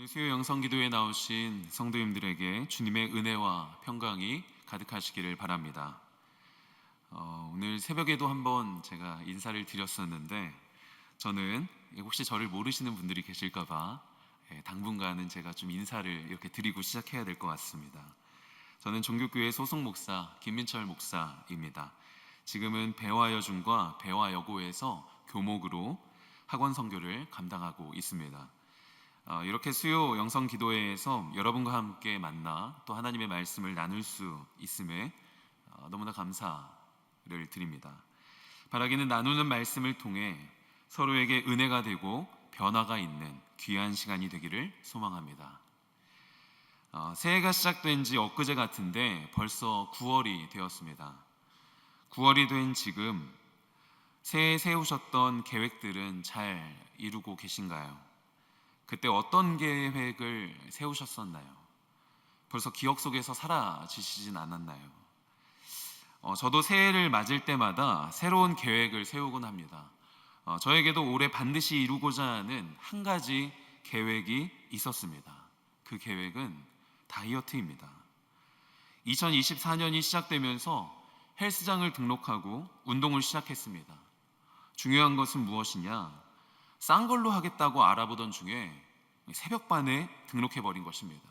수요 영성기도에 나오신 성도님들에게 주님의 은혜와 평강이 가득하시기를 바랍니다. 오늘 새벽에도 한번 제가 인사를 드렸었는데 저는 혹시 저를 모르시는 분들이 계실까봐 당분간은 제가 좀 인사를 이렇게 드리고 시작해야 될 것 같습니다. 저는 종교교회 소속 목사 김민철 목사입니다. 지금은 배화여중과 배화여고에서 교목으로 학원 선교를 감당하고 있습니다. 이렇게 수요 영성 기도회에서 여러분과 함께 만나 또 하나님의 말씀을 나눌 수 있음에 너무나 감사를 드립니다. 바라기는 나누는 말씀을 통해 서로에게 은혜가 되고 변화가 있는 귀한 시간이 되기를 소망합니다. 새해가 시작된 지 엊그제 같은데 벌써 9월이 되었습니다. 9월이 된 지금 새해 세우셨던 계획들은 잘 이루고 계신가요? 그때 어떤 계획을 세우셨었나요? 벌써 기억 속에서 사라지시진 않았나요? 저도 새해를 맞을 때마다 새로운 계획을 세우곤 합니다. 저에게도 올해 반드시 이루고자 하는 한 가지 계획이 있었습니다. 그 계획은 다이어트입니다. 2024년이 시작되면서 헬스장을 등록하고 운동을 시작했습니다. 중요한 것은 무엇이냐? 싼 걸로 하겠다고 알아보던 중에 새벽반에 등록해버린 것입니다.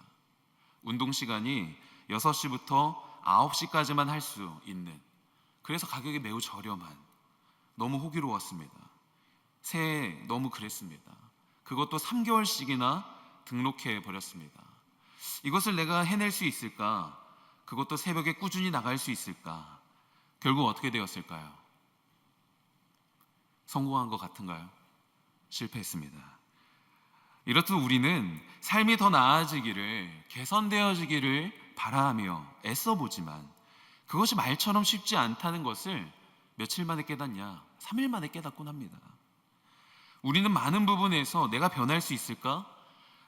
운동 시간이 6시부터 9시까지만 할 수 있는, 그래서 가격이 매우 저렴한, 너무 호기로웠습니다. 새해 너무 그랬습니다. 그것도 3개월씩이나 등록해버렸습니다. 이것을 내가 해낼 수 있을까? 그것도 새벽에 꾸준히 나갈 수 있을까? 결국 어떻게 되었을까요? 성공한 것 같은가요? 실패했습니다. 이렇듯 우리는 삶이 더 나아지기를, 개선되어지기를 바라며 애써보지만 그것이 말처럼 쉽지 않다는 것을 며칠 만에 깨닫냐? 3일 만에 깨닫곤 합니다. 우리는 많은 부분에서 내가 변할 수 있을까?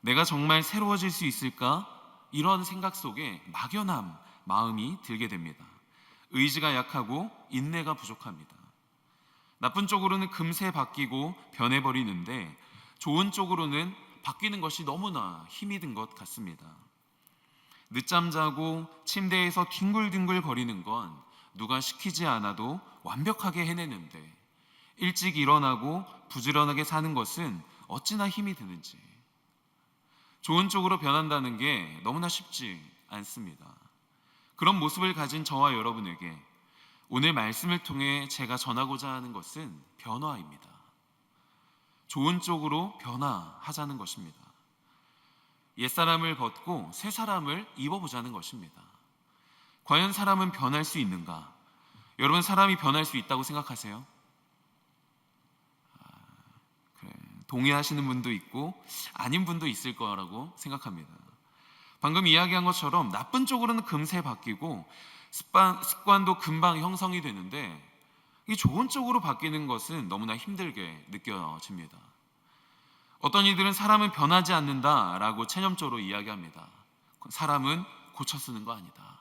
내가 정말 새로워질 수 있을까? 이런 생각 속에 막연한 마음이 들게 됩니다. 의지가 약하고 인내가 부족합니다. 나쁜 쪽으로는 금세 바뀌고 변해버리는데 좋은 쪽으로는 바뀌는 것이 너무나 힘이 든 것 같습니다. 늦잠 자고 침대에서 뒹굴뒹굴 거리는 건 누가 시키지 않아도 완벽하게 해내는데 일찍 일어나고 부지런하게 사는 것은 어찌나 힘이 드는지. 좋은 쪽으로 변한다는 게 너무나 쉽지 않습니다. 그런 모습을 가진 저와 여러분에게 오늘 말씀을 통해 제가 전하고자 하는 것은 변화입니다. 좋은 쪽으로 변화하자는 것입니다. 옛사람을 벗고 새 사람을 입어보자는 것입니다. 과연 사람은 변할 수 있는가? 여러분, 사람이 변할 수 있다고 생각하세요? 그래, 동의하시는 분도 있고 아닌 분도 있을 거라고 생각합니다. 방금 이야기한 것처럼 나쁜 쪽으로는 금세 바뀌고 습관도 금방 형성이 되는데 이 좋은 쪽으로 바뀌는 것은 너무나 힘들게 느껴집니다. 어떤 이들은 사람은 변하지 않는다라고 체념적으로 이야기합니다. 사람은 고쳐 쓰는 거 아니다.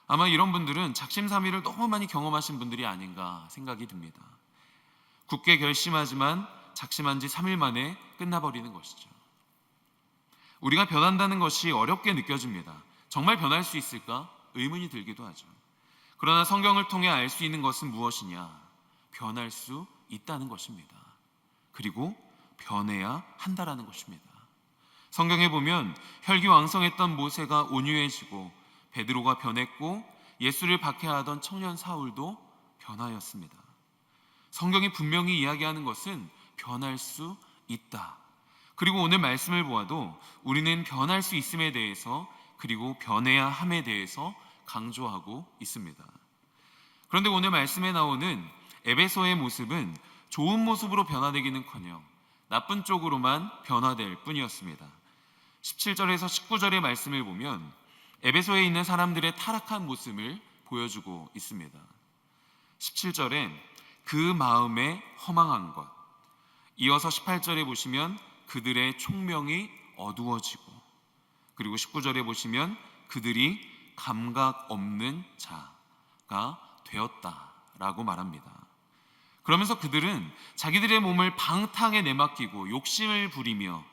아마 이런 분들은 작심삼일을 너무 많이 경험하신 분들이 아닌가 생각이 듭니다. 굳게 결심하지만 작심한 지 3일 만에 끝나버리는 것이죠. 우리가 변한다는 것이 어렵게 느껴집니다. 정말 변할 수 있을까? 의문이 들기도 하죠. 그러나 성경을 통해 알 수 있는 것은 무엇이냐? 변할 수 있다는 것입니다. 그리고 변해야 한다라는 것입니다. 성경에 보면 혈기왕성했던 모세가 온유해지고 베드로가 변했고 예수를 박해하던 청년 사울도 변하였습니다. 성경이 분명히 이야기하는 것은 변할 수 있다. 그리고 오늘 말씀을 보아도 우리는 변할 수 있음에 대해서, 그리고 변해야 함에 대해서 강조하고 있습니다. 그런데 오늘 말씀에 나오는 에베소의 모습은 좋은 모습으로 변화되기는커녕 나쁜 쪽으로만 변화될 뿐이었습니다. 17절에서 19절의 말씀을 보면 에베소에 있는 사람들의 타락한 모습을 보여주고 있습니다. 17절에 그 마음에 허망한 것, 이어서 18절에 보시면 그들의 총명이 어두워지고, 그리고 19절에 보시면 그들이 감각 없는 자가 되었다라고 말합니다. 그러면서 그들은 자기들의 몸을 방탕에 내맡기고 욕심을 부리며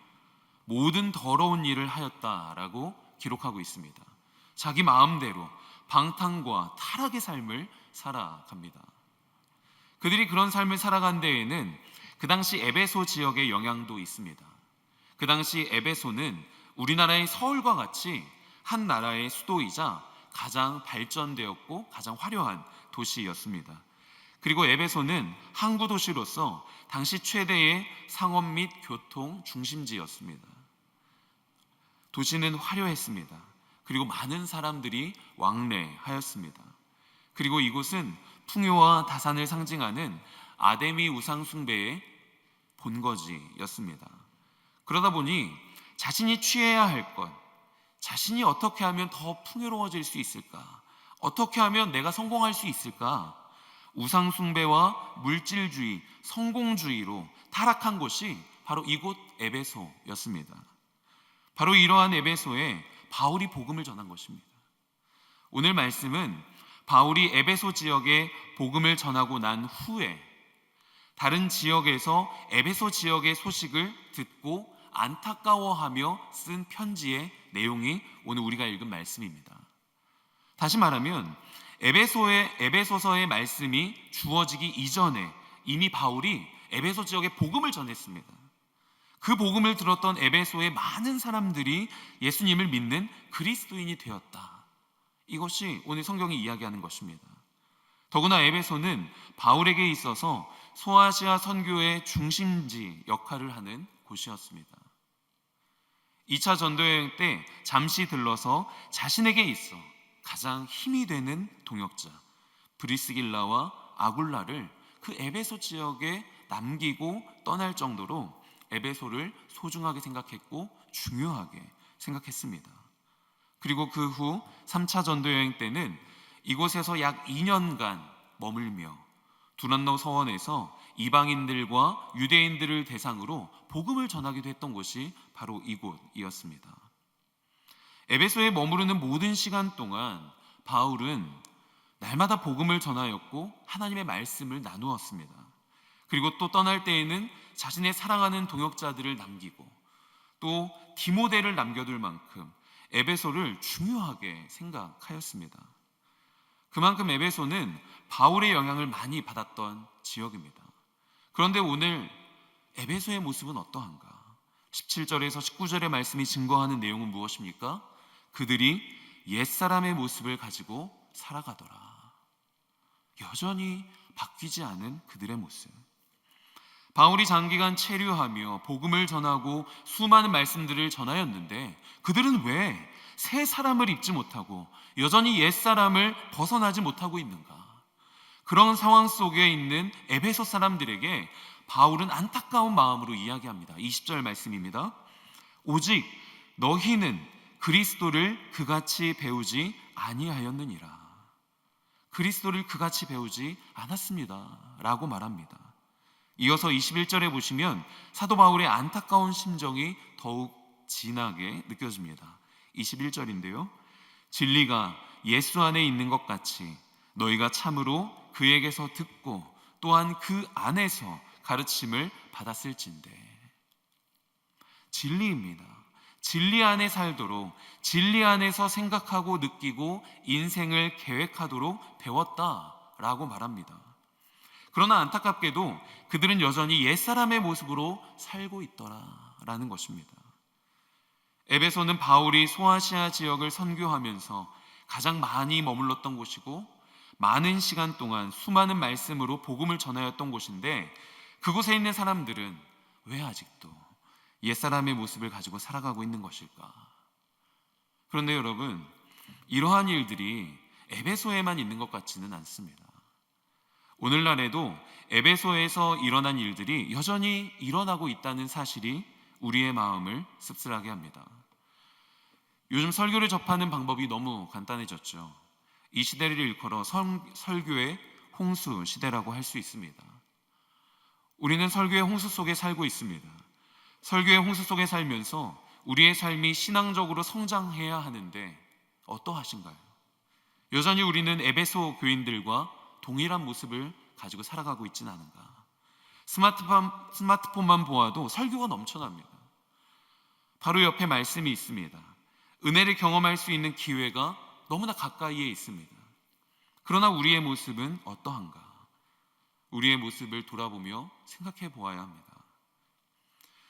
모든 더러운 일을 하였다라고 기록하고 있습니다. 자기 마음대로 방탕과 타락의 삶을 살아갑니다. 그들이 그런 삶을 살아간 데에는 그 당시 에베소 지역의 영향도 있습니다. 그 당시 에베소는 우리나라의 서울과 같이 한 나라의 수도이자 가장 발전되었고 가장 화려한 도시였습니다. 그리고 에베소는 항구 도시로서 당시 최대의 상업 및 교통 중심지였습니다. 도시는 화려했습니다. 그리고 많은 사람들이 왕래하였습니다. 그리고 이곳은 풍요와 다산을 상징하는 아데미 우상 숭배의 본거지였습니다. 그러다 보니 자신이 취해야 할 것, 자신이 어떻게 하면 더 풍요로워질 수 있을까? 어떻게 하면 내가 성공할 수 있을까? 우상 숭배와 물질주의, 성공주의로 타락한 곳이 바로 이곳 에베소였습니다. 바로 이러한 에베소에 바울이 복음을 전한 것입니다. 오늘 말씀은 바울이 에베소 지역에 복음을 전하고 난 후에 다른 지역에서 에베소 지역의 소식을 듣고 안타까워하며 쓴 편지의 내용이 오늘 우리가 읽은 말씀입니다. 다시 말하면 에베소서의 말씀이 주어지기 이전에 이미 바울이 에베소 지역에 복음을 전했습니다. 그 복음을 들었던 에베소의 많은 사람들이 예수님을 믿는 그리스도인이 되었다. 이것이 오늘 성경이 이야기하는 것입니다. 더구나 에베소는 바울에게 있어서 소아시아 선교의 중심지 역할을 하는 곳이었습니다. 2차 전도여행 때 잠시 들러서 자신에게 있어 가장 힘이 되는 동역자 브리스길라와 아굴라를 그 에베소 지역에 남기고 떠날 정도로 에베소를 소중하게 생각했고 중요하게 생각했습니다. 그리고 그 후 3차 전도여행 때는 이곳에서 약 2년간 머물며 두란노 서원에서 이방인들과 유대인들을 대상으로 복음을 전하기도 했던 곳이 바로 이곳이었습니다. 에베소에 머무르는 모든 시간 동안 바울은 날마다 복음을 전하였고 하나님의 말씀을 나누었습니다. 그리고 또 떠날 때에는 자신의 사랑하는 동역자들을 남기고 또 디모데를 남겨둘 만큼 에베소를 중요하게 생각하였습니다. 그만큼 에베소는 바울의 영향을 많이 받았던 지역입니다. 그런데 오늘 에베소의 모습은 어떠한가? 17절에서 19절의 말씀이 증거하는 내용은 무엇입니까? 그들이 옛사람의 모습을 가지고 살아가더라. 여전히 바뀌지 않은 그들의 모습. 바울이 장기간 체류하며 복음을 전하고 수많은 말씀들을 전하였는데 그들은 왜 새 사람을 입지 못하고 여전히 옛사람을 벗어나지 못하고 있는가? 그런 상황 속에 있는 에베소 사람들에게 바울은 안타까운 마음으로 이야기합니다. 20절 말씀입니다. 오직 너희는 그리스도를 그같이 배우지 아니하였느니라. 그리스도를 그같이 배우지 않았습니다 라고 말합니다. 이어서 21절에 보시면 사도 바울의 안타까운 심정이 더욱 진하게 느껴집니다. 21절인데요. 진리가 예수 안에 있는 것 같이 너희가 참으로 그에게서 듣고 또한 그 안에서 가르침을 받았을진대. 진리입니다. 진리 안에 살도록 진리 안에서 생각하고 느끼고 인생을 계획하도록 배웠다라고 말합니다. 그러나 안타깝게도 그들은 여전히 옛사람의 모습으로 살고 있더라라는 것입니다. 에베소는 바울이 소아시아 지역을 선교하면서 가장 많이 머물렀던 곳이고 많은 시간 동안 수많은 말씀으로 복음을 전하였던 곳인데 그곳에 있는 사람들은 왜 아직도 옛사람의 모습을 가지고 살아가고 있는 것일까? 그런데 여러분, 이러한 일들이 에베소에만 있는 것 같지는 않습니다. 오늘날에도 에베소에서 일어난 일들이 여전히 일어나고 있다는 사실이 우리의 마음을 씁쓸하게 합니다. 요즘 설교를 접하는 방법이 너무 간단해졌죠. 이 시대를 일컬어 설교의 홍수 시대라고 할 수 있습니다. 우리는 설교의 홍수 속에 살고 있습니다. 설교의 홍수 속에 살면서 우리의 삶이 신앙적으로 성장해야 하는데 어떠하신가요? 여전히 우리는 에베소 교인들과 동일한 모습을 가지고 살아가고 있지는 않은가? 스마트폰만 보아도 설교가 넘쳐납니다. 바로 옆에 말씀이 있습니다. 은혜를 경험할 수 있는 기회가 너무나 가까이에 있습니다. 그러나 우리의 모습은 어떠한가? 우리의 모습을 돌아보며 생각해 보아야 합니다.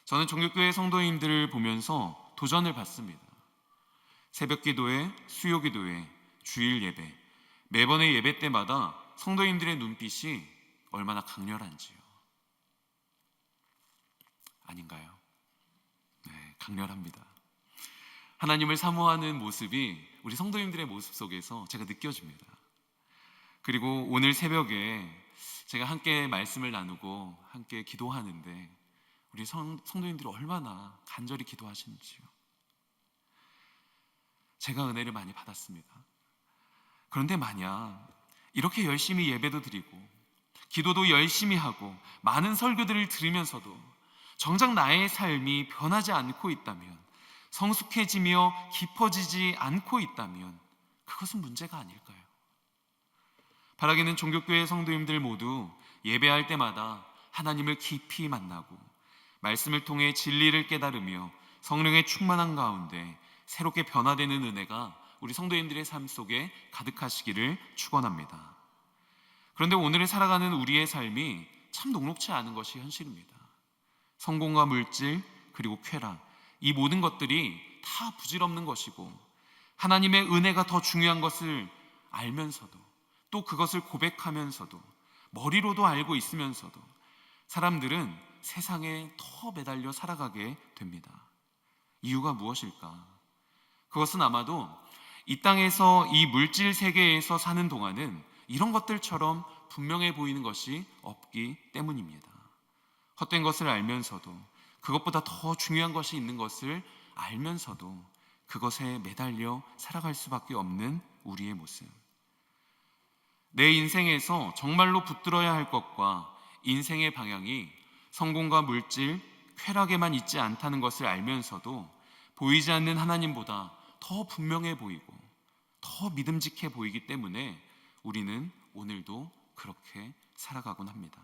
저는 종교교회 성도님들을 보면서 도전을 받습니다. 새벽 기도회, 수요 기도회, 주일 예배, 매번의 예배 때마다 성도님들의 눈빛이 얼마나 강렬한지요. 아닌가요? 네, 강렬합니다. 하나님을 사모하는 모습이 우리 성도님들의 모습 속에서 제가 느껴집니다. 그리고 오늘 새벽에 제가 함께 말씀을 나누고 함께 기도하는데 우리 성도님들이 얼마나 간절히 기도하시는지요. 제가 은혜를 많이 받았습니다. 그런데 만약 이렇게 열심히 예배도 드리고 기도도 열심히 하고 많은 설교들을 들으면서도 정작 나의 삶이 변하지 않고 있다면, 성숙해지며 깊어지지 않고 있다면 그것은 문제가 아닐까요? 바라기는 종교교회 성도님들 모두 예배할 때마다 하나님을 깊이 만나고 말씀을 통해 진리를 깨달으며 성령의 충만한 가운데 새롭게 변화되는 은혜가 우리 성도님들의 삶 속에 가득하시기를 축원합니다. 그런데 오늘을 살아가는 우리의 삶이 참 녹록치 않은 것이 현실입니다. 성공과 물질 그리고 쾌락, 이 모든 것들이 다 부질없는 것이고 하나님의 은혜가 더 중요한 것을 알면서도, 또 그것을 고백하면서도, 머리로도 알고 있으면서도 사람들은 세상에 더 매달려 살아가게 됩니다. 이유가 무엇일까? 그것은 아마도 이 땅에서 이 물질 세계에서 사는 동안은 이런 것들처럼 분명해 보이는 것이 없기 때문입니다. 헛된 것을 알면서도, 그것보다 더 중요한 것이 있는 것을 알면서도 그것에 매달려 살아갈 수밖에 없는 우리의 모습. 내 인생에서 정말로 붙들어야 할 것과 인생의 방향이 성공과 물질, 쾌락에만 있지 않다는 것을 알면서도 보이지 않는 하나님보다 더 분명해 보이고 더 믿음직해 보이기 때문에 우리는 오늘도 그렇게 살아가곤 합니다.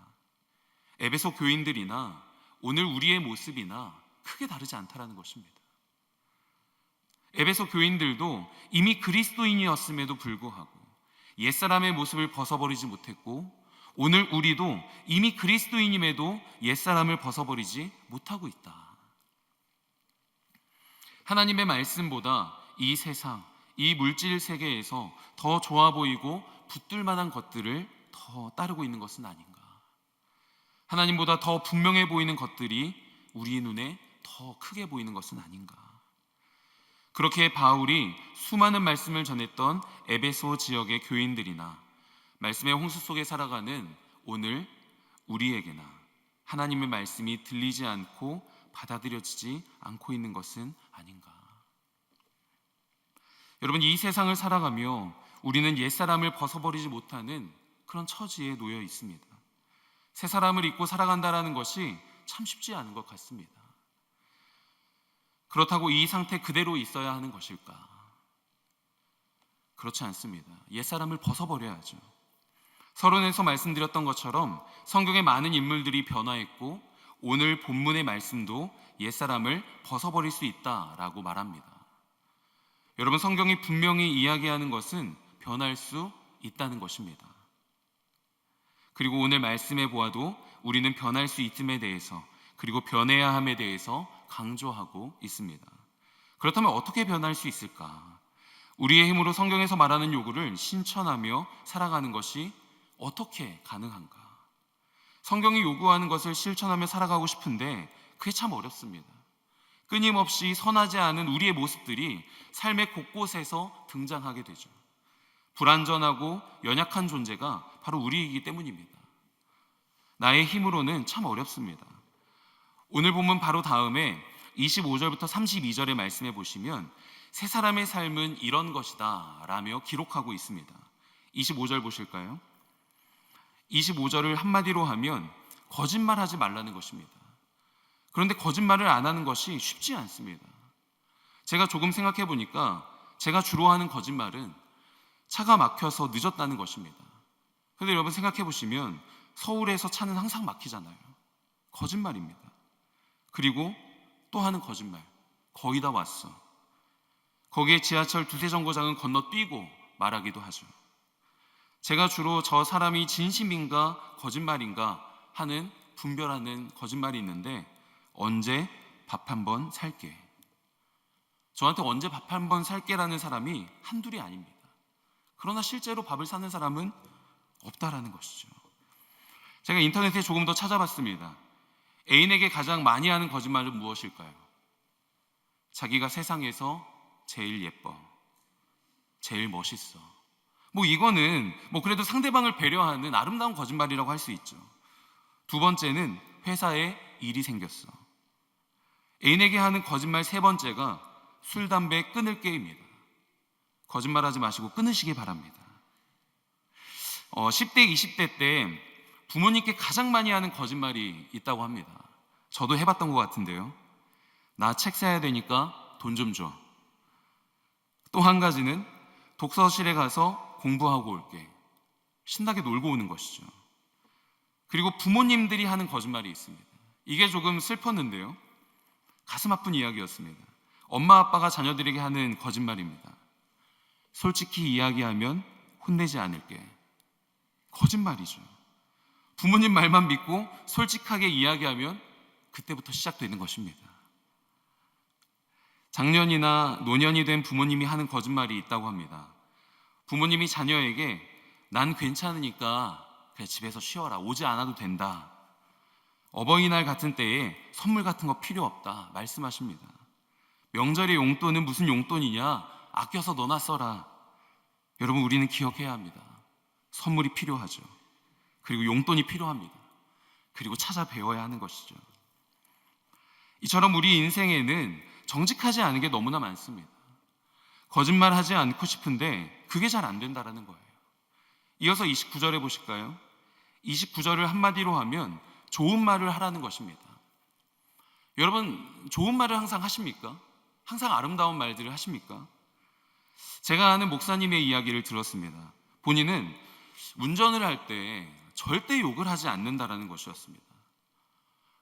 에베소 교인들이나 오늘 우리의 모습이나 크게 다르지 않다라는 것입니다. 에베소 교인들도 이미 그리스도인이었음에도 불구하고 옛사람의 모습을 벗어버리지 못했고, 오늘 우리도 이미 그리스도인임에도 옛사람을 벗어버리지 못하고 있다. 하나님의 말씀보다 이 세상, 이 물질 세계에서 더 좋아 보이고 붙들 만한 것들을 더 따르고 있는 것은 아닌가? 하나님보다 더 분명해 보이는 것들이 우리 눈에 더 크게 보이는 것은 아닌가? 그렇게 바울이 수많은 말씀을 전했던 에베소 지역의 교인들이나 말씀의 홍수 속에 살아가는 오늘 우리에게나 하나님의 말씀이 들리지 않고 받아들여지지 않고 있는 것은 아닌가? 여러분, 이 세상을 살아가며 우리는 옛사람을 벗어버리지 못하는 그런 처지에 놓여 있습니다. 새 사람을 입고 살아간다는 것이 참 쉽지 않은 것 같습니다. 그렇다고 이 상태 그대로 있어야 하는 것일까? 그렇지 않습니다. 옛사람을 벗어버려야죠. 서론에서 말씀드렸던 것처럼 성경의 많은 인물들이 변화했고 오늘 본문의 말씀도 옛사람을 벗어버릴 수 있다라고 말합니다. 여러분, 성경이 분명히 이야기하는 것은 변할 수 있다는 것입니다. 그리고 오늘 말씀해 보아도 우리는 변할 수 있음에 대해서, 그리고 변해야 함에 대해서 강조하고 있습니다. 그렇다면 어떻게 변할 수 있을까? 우리의 힘으로 성경에서 말하는 요구를 실천하며 살아가는 것이 어떻게 가능한가? 성경이 요구하는 것을 실천하며 살아가고 싶은데 그게 참 어렵습니다. 끊임없이 선하지 않은 우리의 모습들이 삶의 곳곳에서 등장하게 되죠. 불완전하고 연약한 존재가 바로 우리이기 때문입니다. 나의 힘으로는 참 어렵습니다. 오늘 본문 바로 다음에 25절부터 32절의 말씀해 보시면 새 사람의 삶은 이런 것이다 라며 기록하고 있습니다. 25절 보실까요? 25절을 한마디로 하면 거짓말하지 말라는 것입니다. 그런데 거짓말을 안 하는 것이 쉽지 않습니다. 제가 조금 생각해 보니까 제가 주로 하는 거짓말은 차가 막혀서 늦었다는 것입니다. 그런데 여러분 생각해 보시면 서울에서 차는 항상 막히잖아요. 거짓말입니다. 그리고 또 하는 거짓말, 거의 다 왔어. 거기에 지하철 두세 정거장은 건너뛰고 말하기도 하죠. 제가 주로 저 사람이 진심인가 거짓말인가 하는 분별하는 거짓말이 있는데, 언제 밥 한 번 살게. 저한테 언제 밥 한 번 살게라는 사람이 한둘이 아닙니다. 그러나 실제로 밥을 사는 사람은 없다라는 것이죠. 제가 인터넷에 조금 더 찾아봤습니다. 애인에게 가장 많이 하는 거짓말은 무엇일까요? 자기가 세상에서 제일 예뻐, 제일 멋있어. 이거는 그래도 상대방을 배려하는 아름다운 거짓말이라고 할 수 있죠. 두 번째는 회사에 일이 생겼어. 애인에게 하는 거짓말 세 번째가 술, 담배 끊을 게입니다. 거짓말하지 마시고 끊으시기 바랍니다. 10대, 20대 때 부모님께 가장 많이 하는 거짓말이 있다고 합니다. 저도 해봤던 것 같은데요. 나 책 사야 되니까 돈 좀 줘. 또 한 가지는 독서실에 가서 공부하고 올게. 신나게 놀고 오는 것이죠. 그리고 부모님들이 하는 거짓말이 있습니다. 이게 조금 슬펐는데요, 가슴 아픈 이야기였습니다. 엄마 아빠가 자녀들에게 하는 거짓말입니다. 솔직히 이야기하면 혼내지 않을게. 거짓말이죠. 부모님 말만 믿고 솔직하게 이야기하면 그때부터 시작되는 것입니다. 장년이나 노년이 된 부모님이 하는 거짓말이 있다고 합니다. 부모님이 자녀에게 난 괜찮으니까 그냥 집에서 쉬어라, 오지 않아도 된다, 어버이날 같은 때에 선물 같은 거 필요 없다 말씀하십니다. 명절의 용돈은 무슨 용돈이냐, 아껴서 너나 써라. 여러분, 우리는 기억해야 합니다. 선물이 필요하죠. 그리고 용돈이 필요합니다. 그리고 찾아 배워야 하는 것이죠. 이처럼 우리 인생에는 정직하지 않은 게 너무나 많습니다. 거짓말하지 않고 싶은데 그게 잘 안 된다라는 거예요. 이어서 29절에 보실까요? 29절을 한마디로 하면 좋은 말을 하라는 것입니다. 여러분, 좋은 말을 항상 하십니까? 항상 아름다운 말들을 하십니까? 제가 아는 목사님의 이야기를 들었습니다. 본인은 운전을 할 때 절대 욕을 하지 않는다라는 것이었습니다.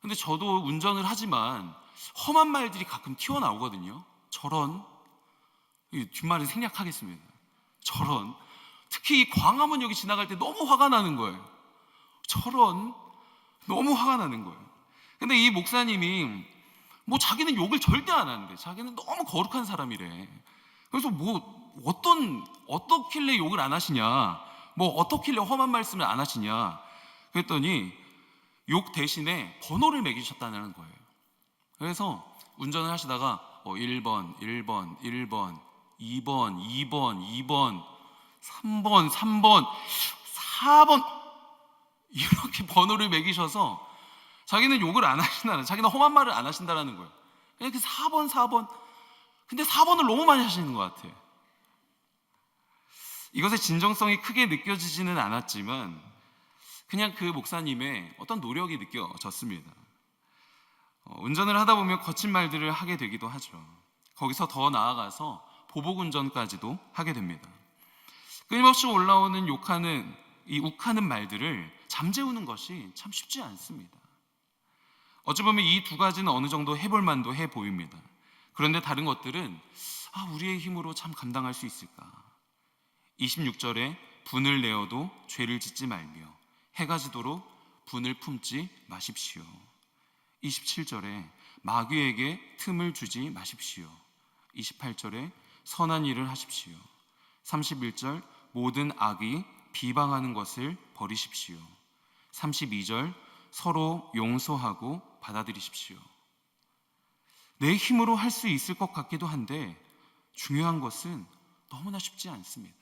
근데 저도 운전을 하지만 험한 말들이 가끔 튀어나오거든요. 저런, 뒷말은 생략하겠습니다. 저런, 특히 이 광화문역이 지나갈 때 너무 화가 나는 거예요. 저런, 너무 화가 나는 거예요. 근데 이 목사님이 자기는 욕을 절대 안 하는데, 자기는 너무 거룩한 사람이래. 그래서 어떻길래 욕을 안 하시냐, 어떻길래 험한 말씀을 안 하시냐 그랬더니 욕 대신에 번호를 매기셨다는 거예요. 그래서 운전을 하시다가 1번, 1번, 1번, 2번, 2번, 2번, 3번, 3번, 4번 이렇게 번호를 매기셔서 자기는 욕을 안 하신다는, 자기는 험한 말을 안 하신다는 거예요. 그냥 4번, 4번. 근데 4번을 너무 많이 하시는 것 같아요. 이것의 진정성이 크게 느껴지지는 않았지만 그냥 그 목사님의 어떤 노력이 느껴졌습니다. 운전을 하다 보면 거친 말들을 하게 되기도 하죠. 거기서 더 나아가서 보복운전까지도 하게 됩니다. 끊임없이 올라오는 욕하는, 이 욱하는 말들을 잠재우는 것이 참 쉽지 않습니다. 어찌 보면 이 두 가지는 어느 정도 해볼 만도 해 보입니다. 그런데 다른 것들은 우리의 힘으로 참 감당할 수 있을까? 26절에 분을 내어도 죄를 짓지 말며 해가 지도록 분을 품지 마십시오. 27절에 마귀에게 틈을 주지 마십시오. 28절에 선한 일을 하십시오. 31절 모든 악이 비방하는 것을 버리십시오. 32절 서로 용서하고 받아들이십시오. 내 힘으로 할 수 있을 것 같기도 한데 중요한 것은 너무나 쉽지 않습니다.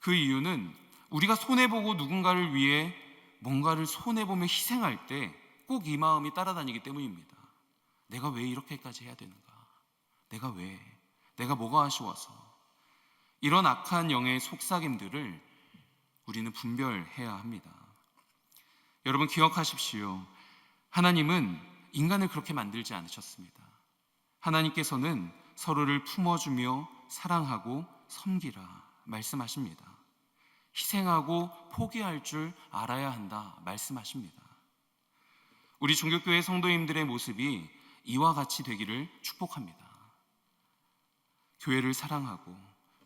그 이유는 우리가 손해보고 누군가를 위해 뭔가를 손해보며 희생할 때 꼭 이 마음이 따라다니기 때문입니다. 내가 왜 이렇게까지 해야 되는가? 내가 왜? 내가 뭐가 아쉬워서? 이런 악한 영의 속삭임들을 우리는 분별해야 합니다. 여러분, 기억하십시오. 하나님은 인간을 그렇게 만들지 않으셨습니다. 하나님께서는 서로를 품어주며 사랑하고 섬기라 말씀하십니다. 희생하고 포기할 줄 알아야 한다 말씀하십니다. 우리 종교교회 성도님들의 모습이 이와 같이 되기를 축복합니다. 교회를 사랑하고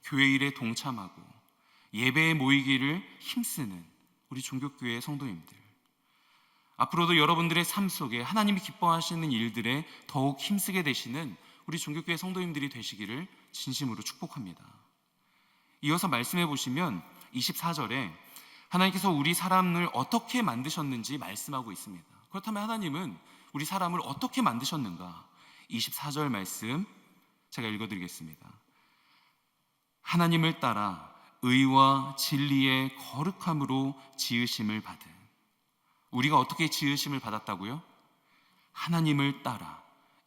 교회 일에 동참하고 예배에 모이기를 힘쓰는 우리 종교교회 성도님들, 앞으로도 여러분들의 삶 속에 하나님이 기뻐하시는 일들에 더욱 힘쓰게 되시는 우리 종교교회 성도님들이 되시기를 진심으로 축복합니다. 이어서 말씀해 보시면 24절에 하나님께서 우리 사람을 어떻게 만드셨는지 말씀하고 있습니다. 그렇다면 하나님은 우리 사람을 어떻게 만드셨는가? 24절 말씀 제가 읽어드리겠습니다. 하나님을 따라 의와 진리의 거룩함으로 지으심을 받은, 우리가 어떻게 지으심을 받았다고요? 하나님을 따라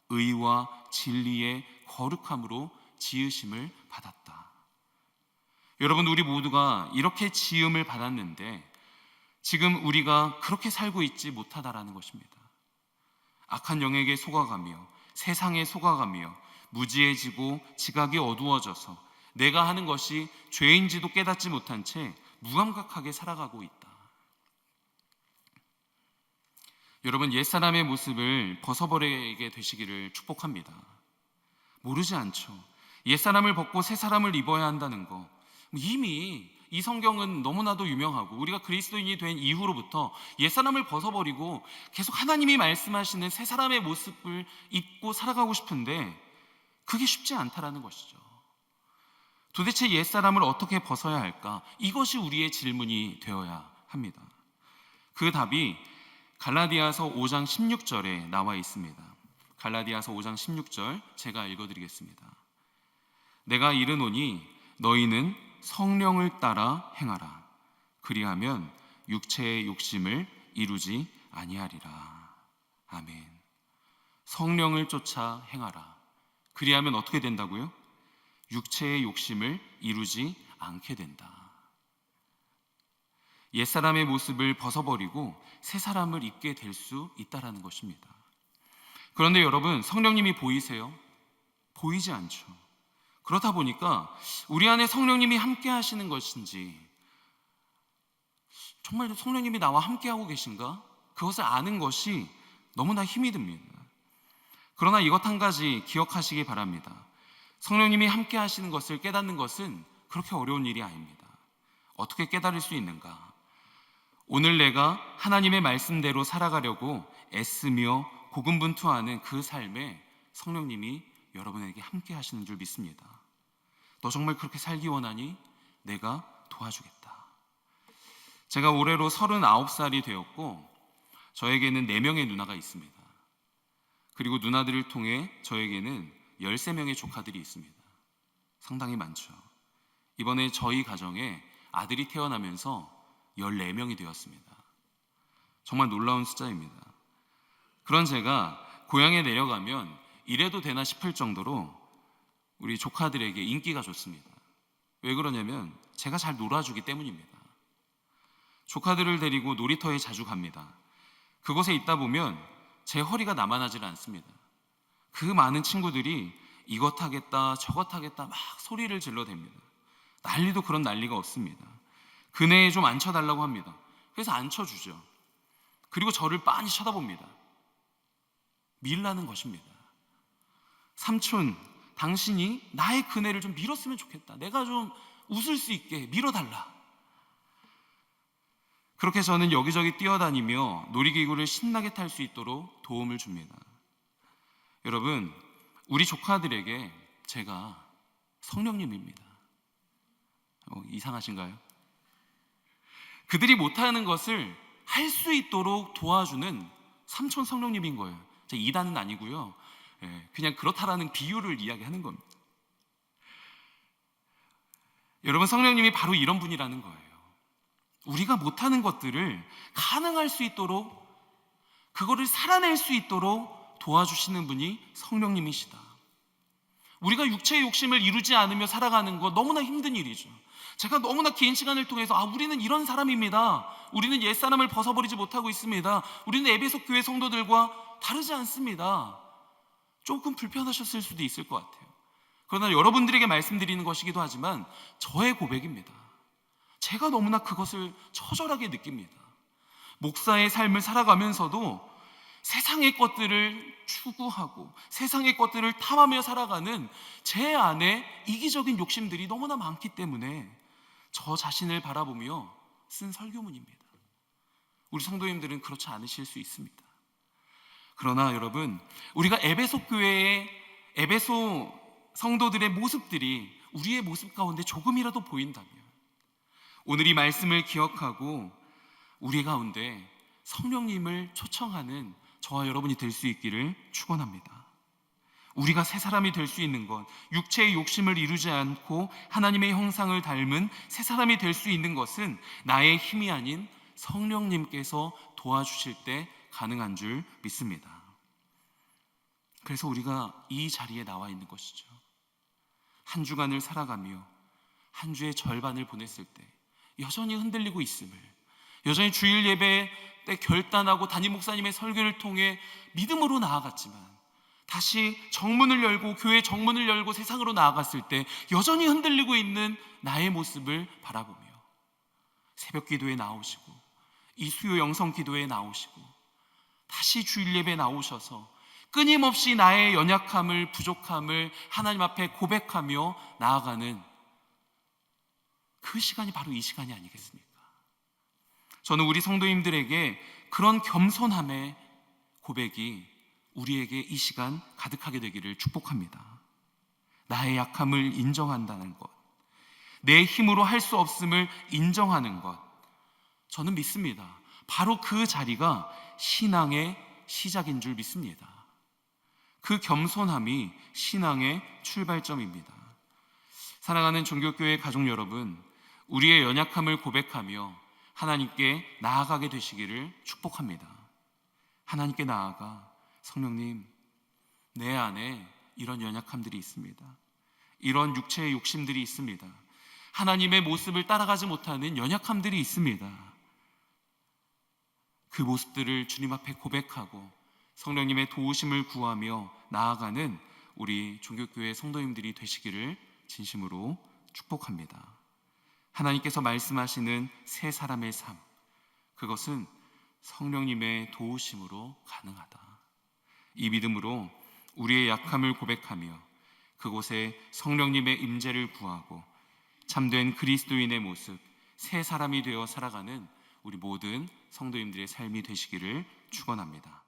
의와 진리의 거룩함으로 지으심을 받았다. 여러분, 우리 모두가 이렇게 지음을 받았는데 지금 우리가 그렇게 살고 있지 못하다라는 것입니다. 악한 영에게 속아가며 세상에 속아가며 무지해지고 지각이 어두워져서 내가 하는 것이 죄인지도 깨닫지 못한 채 무감각하게 살아가고 있다. 여러분, 옛사람의 모습을 벗어버리게 되시기를 축복합니다. 모르지 않죠. 옛사람을 벗고 새사람을 입어야 한다는 거, 이미 이 성경은 너무나도 유명하고 우리가 그리스도인이 된 이후로부터 옛사람을 벗어버리고 계속 하나님이 말씀하시는 새사람의 모습을 입고 살아가고 싶은데 그게 쉽지 않다라는 것이죠. 도대체 옛사람을 어떻게 벗어야 할까? 이것이 우리의 질문이 되어야 합니다. 그 답이 갈라디아서 5장 16절에 나와 있습니다. 갈라디아서 5장 16절 제가 읽어드리겠습니다. 내가 이르노니 너희는 성령을 따라 행하라. 그리하면 육체의 욕심을 이루지 아니하리라. 아멘. 성령을 쫓아 행하라. 그리하면 어떻게 된다고요? 육체의 욕심을 이루지 않게 된다. 옛사람의 모습을 벗어버리고 새 사람을 입게 될 수 있다라는 것입니다. 그런데 여러분, 성령님이 보이세요? 보이지 않죠. 그렇다 보니까 우리 안에 성령님이 함께 하시는 것인지, 정말 성령님이 나와 함께 하고 계신가? 그것을 아는 것이 너무나 힘이 듭니다. 그러나 이것 한 가지 기억하시기 바랍니다. 성령님이 함께 하시는 것을 깨닫는 것은 그렇게 어려운 일이 아닙니다. 어떻게 깨달을 수 있는가? 오늘 내가 하나님의 말씀대로 살아가려고 애쓰며 고군분투하는 그 삶에 성령님이 여러분에게 함께 하시는 줄 믿습니다. 너 정말 그렇게 살기 원하니? 내가 도와주겠다. 제가 올해로 39살이 되었고 저에게는 4명의 누나가 있습니다. 그리고 누나들을 통해 저에게는 13명의 조카들이 있습니다. 상당히 많죠. 이번에 저희 가정에 아들이 태어나면서 14명이 되었습니다. 정말 놀라운 숫자입니다. 그런 제가 고향에 내려가면 이래도 되나 싶을 정도로 우리 조카들에게 인기가 좋습니다. 왜 그러냐면 제가 잘 놀아주기 때문입니다. 조카들을 데리고 놀이터에 자주 갑니다. 그곳에 있다 보면 제 허리가 남아나질 않습니다. 그 많은 친구들이 이것 하겠다 저것 하겠다 막 소리를 질러댑니다. 난리도 그런 난리가 없습니다. 그네에 좀 앉혀달라고 합니다. 그래서 앉혀주죠. 그리고 저를 빤히 쳐다봅니다. 밀라는 것입니다. 삼촌, 당신이 나의 그네를 좀 밀었으면 좋겠다. 내가 좀 웃을 수 있게 밀어달라. 그렇게 저는 여기저기 뛰어다니며 놀이기구를 신나게 탈 수 있도록 도움을 줍니다. 여러분, 우리 조카들에게 제가 성령님입니다. 이상하신가요? 그들이 못하는 것을 할 수 있도록 도와주는 삼촌 성령님인 거예요. 제가 이단은 아니고요. 그냥 그렇다라는 비유를 이야기하는 겁니다. 여러분, 성령님이 바로 이런 분이라는 거예요. 우리가 못하는 것들을 가능할 수 있도록, 그거를 살아낼 수 있도록 도와주시는 분이 성령님이시다. 우리가 육체의 욕심을 이루지 않으며 살아가는 거 너무나 힘든 일이죠. 제가 너무나 긴 시간을 통해서 우리는 이런 사람입니다. 우리는 옛사람을 벗어버리지 못하고 있습니다. 우리는 에베소 교회 성도들과 다르지 않습니다. 조금 불편하셨을 수도 있을 것 같아요. 그러나 여러분들에게 말씀드리는 것이기도 하지만 저의 고백입니다. 제가 너무나 그것을 처절하게 느낍니다. 목사의 삶을 살아가면서도 세상의 것들을 추구하고 세상의 것들을 탐하며 살아가는 제 안에 이기적인 욕심들이 너무나 많기 때문에 저 자신을 바라보며 쓴 설교문입니다. 우리 성도님들은 그렇지 않으실 수 있습니다. 그러나 여러분, 우리가 에베소 교회의 에베소 성도들의 모습들이 우리의 모습 가운데 조금이라도 보인다면 오늘 이 말씀을 기억하고 우리 가운데 성령님을 초청하는 저와 여러분이 될 수 있기를 축원합니다. 우리가 새 사람이 될 수 있는 것, 육체의 욕심을 이루지 않고 하나님의 형상을 닮은 새 사람이 될 수 있는 것은 나의 힘이 아닌 성령님께서 도와주실 때 가능한 줄 믿습니다. 그래서 우리가 이 자리에 나와 있는 것이죠. 한 주간을 살아가며 한 주의 절반을 보냈을 때 여전히 흔들리고 있음을, 여전히 주일 예배 때 결단하고 담임 목사님의 설교를 통해 믿음으로 나아갔지만 다시 정문을 열고 교회 정문을 열고 세상으로 나아갔을 때 여전히 흔들리고 있는 나의 모습을 바라보며 새벽 기도에 나오시고 이 수요 영성 기도에 나오시고 다시 주일 예배에 나오셔서 끊임없이 나의 연약함을, 부족함을 하나님 앞에 고백하며 나아가는 그 시간이 바로 이 시간이 아니겠습니까? 저는 우리 성도님들에게 그런 겸손함의 고백이 우리에게 이 시간 가득하게 되기를 축복합니다. 나의 약함을 인정한다는 것, 내 힘으로 할 수 없음을 인정하는 것, 저는 믿습니다. 바로 그 자리가 신앙의 시작인 줄 믿습니다. 그 겸손함이 신앙의 출발점입니다. 사랑하는 종교교회 가족 여러분, 우리의 연약함을 고백하며 하나님께 나아가게 되시기를 축복합니다. 하나님께 나아가 성령님, 내 안에 이런 연약함들이 있습니다. 이런 육체의 욕심들이 있습니다. 하나님의 모습을 따라가지 못하는 연약함들이 있습니다. 그 모습들을 주님 앞에 고백하고 성령님의 도우심을 구하며 나아가는 우리 종교교회 성도님들이 되시기를 진심으로 축복합니다. 하나님께서 말씀하시는 새 사람의 삶, 그것은 성령님의 도우심으로 가능하다. 이 믿음으로 우리의 약함을 고백하며 그곳에 성령님의 임재를 구하고 참된 그리스도인의 모습, 새 사람이 되어 살아가는 우리 모든 성도님들의 삶이 되시기를 축원합니다.